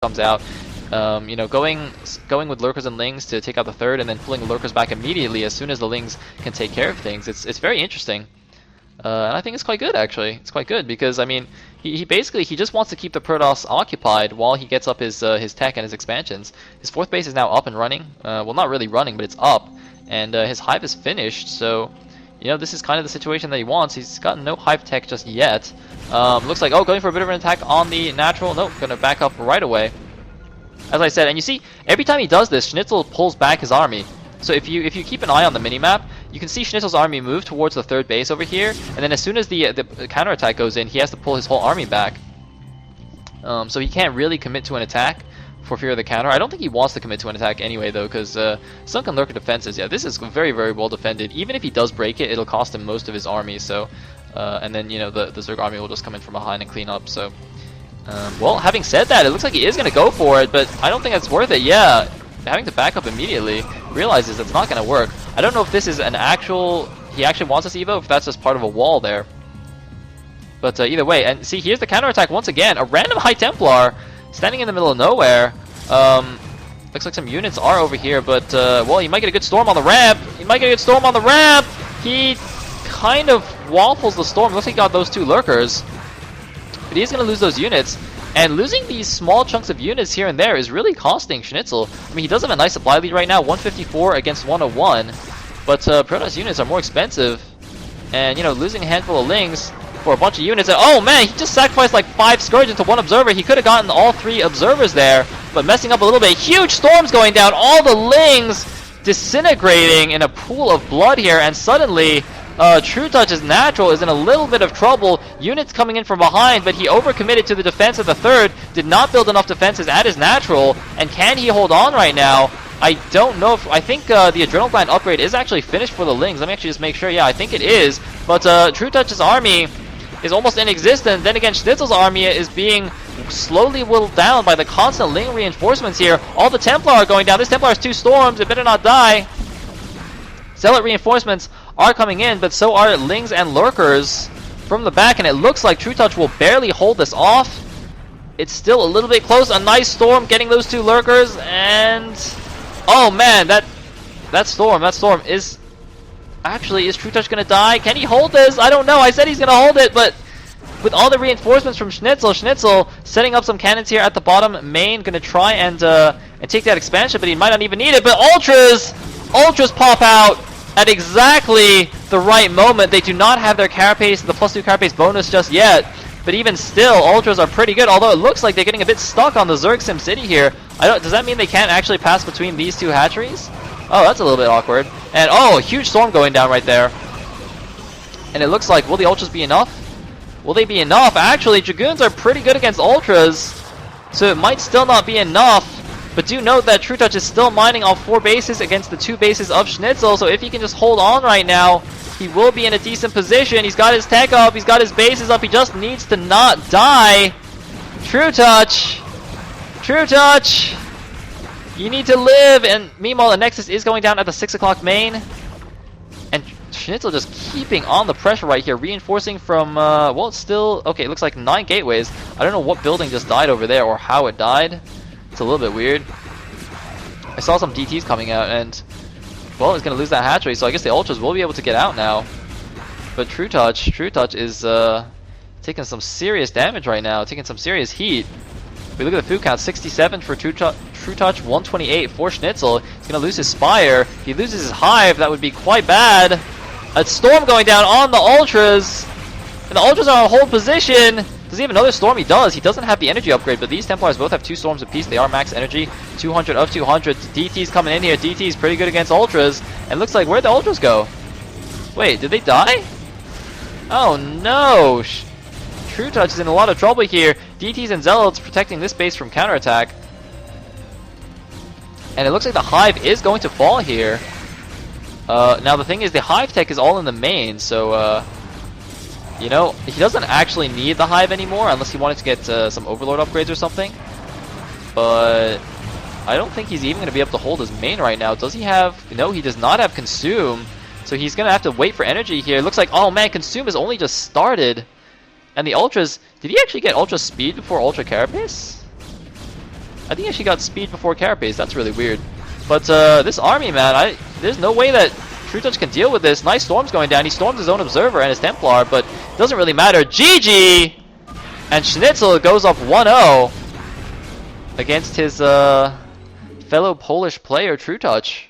comes out. You know, going with lurkers and lings to take out the third, and then pulling the lurkers back immediately as soon as the lings can take care of things. It's very interesting, and I think it's quite good actually. It's quite good because I mean, he basically just wants to keep the Protoss occupied while he gets up his tech and his expansions. His fourth base is now up and running. Well, not really running, but it's up, and his hive is finished. So, you know, this is kind of the situation that he wants. He's got no hive tech just yet. Looks like, oh, going for a bit of an attack on the natural. Nope, gonna back up right away. As I said, and you see, every time he does this, SneazeL pulls back his army. So if you keep an eye on the minimap, you can see SneazeL's army move towards the third base over here, and then as soon as the counterattack goes in, he has to pull his whole army back. So he can't really commit to an attack for fear of the counter. I don't think he wants to commit to an attack anyway, though, because Sunken Lurker defenses, yeah, this is very, very well defended. Even if he does break it, it'll cost him most of his army, so... and then, you know, the Zerg army will just come in from behind and clean up, so... well, having said that, it looks like he is going to go for it, but I don't think it's worth it. Yeah, having to back up immediately, realizes it's not going to work. I don't know if this is an actual... he actually wants this Evo, if that's just part of a wall there. But either way, and see, here's the counterattack once again. A random High Templar standing in the middle of nowhere. Looks like some units are over here, but, well, he might get a good storm on the ramp. He might get a good storm on the ramp. He kind of waffles the storm. Looks like he got those two lurkers. But he's going to lose those units, and losing these small chunks of units here and there is really costing SneazeL. I mean, he does have a nice supply lead right now, 154 against 101, but Protoss units are more expensive, and, you know, losing a handful of lings for a bunch of units, and, oh man, he just sacrificed like 5 Scourge into 1 Observer. He could have gotten all 3 Observers there, but messing up a little bit. Huge storms going down, all the lings disintegrating in a pool of blood here, and suddenly... trutaCz's natural is in a little bit of trouble. Units coming in from behind, but he overcommitted to the defense of the third. Did not build enough defenses at his natural. And can he hold on right now? I don't know if... I think the Adrenal Gland upgrade is actually finished for the lings. Let me actually just make sure. Yeah, I think it is. But trutaCz's army is almost inexistent. Then again, SneazeL's army is being slowly whittled down by the constant ling reinforcements here. All the Templar are going down. This Templar has 2 storms. It better not die. Zealot reinforcements are coming in, but so are lings and lurkers from the back, and it looks like trutaCz will barely hold this off. It's still a little bit close. A nice storm getting those 2 lurkers, and oh man, that storm is actually, is trutaCz gonna die? Can he hold this? I don't know. I said he's gonna hold it, but with all the reinforcements from SneazeL setting up some cannons here at the bottom main, gonna try and take that expansion, but he might not even need it. But ultras pop out at exactly the right moment. They do not have their carapace, the +2 carapace bonus just yet, but even still, ultras are pretty good, although it looks like they're getting a bit stuck on the Zerg Sim City here. Does that mean they can't actually pass between these 2 hatcheries? Oh, that's a little bit awkward. And oh, a huge storm going down right there. And it looks like, will the ultras be enough? Will they be enough? Actually, Dragoons are pretty good against ultras, so it might still not be enough. But do note that trutaCz is still mining all 4 bases against the 2 bases of SneazeL, so if he can just hold on right now, he will be in a decent position. He's got his tech up, he's got his bases up, he just needs to not die. trutaCz, you need to live. And meanwhile, the Nexus is going down at the 6 o'clock main, and SneazeL just keeping on the pressure right here, reinforcing from, well, it's still, okay, it looks like 9 gateways. I don't know what building just died over there or how it died. It's a little bit weird. I saw some DTs coming out, and well, he's gonna lose that hatchery, so I guess the ultras will be able to get out now. But trutaCz is taking some serious damage right now, taking some serious heat. If we look at the food count, 67 for trutaCz, 128 for SneazeL. He's gonna lose his Spire. If he loses his Hive, that would be quite bad. A storm going down on the ultras, and the ultras are in a hold position. Does he have another storm? He does. He doesn't have the energy upgrade, but these Templars both have 2 storms apiece. They are max energy. 200 of 200. DT's coming in here. DT's pretty good against ultras. And looks like, where'd the ultras go? Wait, did they die? Oh no! trutaCz is in a lot of trouble here. DT's and Zealots protecting this base from counterattack. And it looks like the Hive is going to fall here. Now the thing is, the Hive tech is all in the main, so you know, he doesn't actually need the Hive anymore unless he wanted to get some Overlord upgrades or something. But I don't think he's even going to be able to hold his main right now. Does he have... No, he does not have Consume. So he's going to have to wait for energy here. It looks like, oh man, Consume has only just started. And the Ultras... Did he actually get Ultra Speed before Ultra Carapace? I think she got speed before carapace. That's really weird. But this army, man, there's no way that trutaCz can deal with this. Nice storms going down. He storms his own observer and his Templar, but it doesn't really matter. GG! And SneazeL goes up 1-0 against his fellow Polish player, trutaCz.